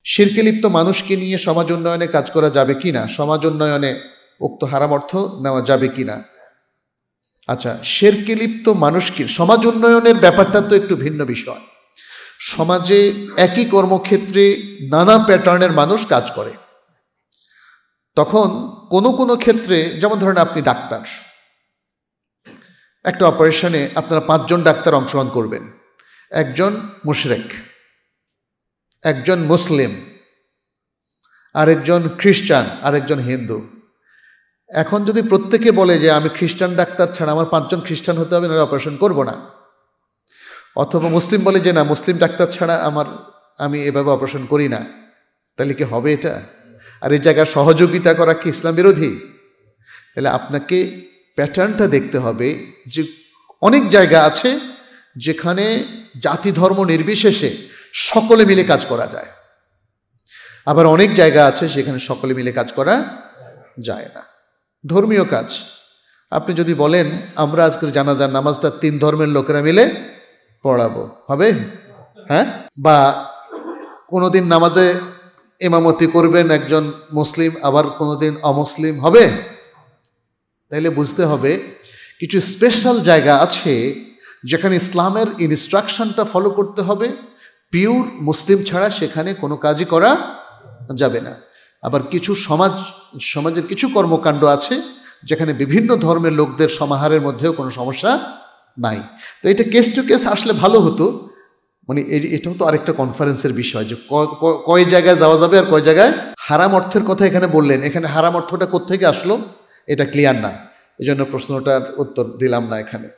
শিরকে লিপ্ত মানুষকে নিয়ে সমাজ উন্নয়নে কাজ করা যাবে কিনা, সমাজ উন্নয়নে উক্ত হারাম অর্থ নেওয়া যাবে কিনা। আচ্ছা, শিরকে লিপ্ত মানুষকে সমাজ উন্নয়নের ব্যাপারটা তো একটু ভিন্ন বিষয়। সমাজে একই কর্মক্ষেত্রে নানা প্যাটার্নের মানুষ কাজ করে, তখন কোনো কোনো ক্ষেত্রে, যেমন ধরেন আপনি ডাক্তার, একটা অপারেশনে আপনারা 5 জন ডাক্তার অংশগ্রহণ করবেন, একজন মুশরিক, একজন মুসলিম, আরেকজন খ্রিস্টান, আরেকজন হিন্দু। এখন যদি প্রত্যেকে বলে যে আমি খ্রিস্টান ডাক্তার ছাড়া আমার 5 জন খ্রিস্টান হতে হবে, নাহলে অপারেশন করব না, অথবা মুসলিম বলে যে না মুসলিম ডাক্তার ছাড়া আমি এভাবে অপারেশন করি না, তাহলে কি হবে এটা? আর এই জায়গায় সহযোগিতা করা কি ইসলাম বিরোধী? তাহলে আপনাকে প্যাটার্নটা দেখতে হবে যে অনেক জায়গা আছে যেখানে জাতি ধর্ম নির্বিশেষে সকলে মিলে কাজ করা যায়, আবার অনেক জায়গা আছে সেখানে সকলে মিলে কাজ করা যায় না। ধর্মীয় কাজ আপনি যদি বলেন আমরা আজকের জানাজার নামাজটা 3 ধর্মের লোকেরা মিলে পড়াবো, হবে? হ্যাঁ? বা কোনোদিন নামাজে ইমামতি করবেন একজন মুসলিম, আবার কোনোদিন অমুসলিম, হবে? তাইলে বুঝতে হবে কিছু স্পেশাল জায়গা আছে যেখানে ইসলামের ইনস্ট্রাকশনটা ফলো করতে হবে, পিওর মুসলিম ছাড়া সেখানে কোনো কাজই করা যাবে না। আবার কিছু সমাজের কিছু কর্মকাণ্ড আছে যেখানে বিভিন্ন ধর্মের লোকদের সমাহারের মধ্যেও কোনো সমস্যা নাই। তো এটা কেস টু কেস আসলে ভালো হতো, মানে এটাও তো আরেকটা কনফারেন্সের বিষয় যে কয় জায়গায় যাওয়া যাবে আর কয় জায়গায়। হারাম অর্থের কথা এখানে বললেন, এখানে হারাম অর্থটা কোত্থেকে আসলো এটা ক্লিয়ার না, এই জন্য প্রশ্নটার উত্তর দিলাম না এখানে।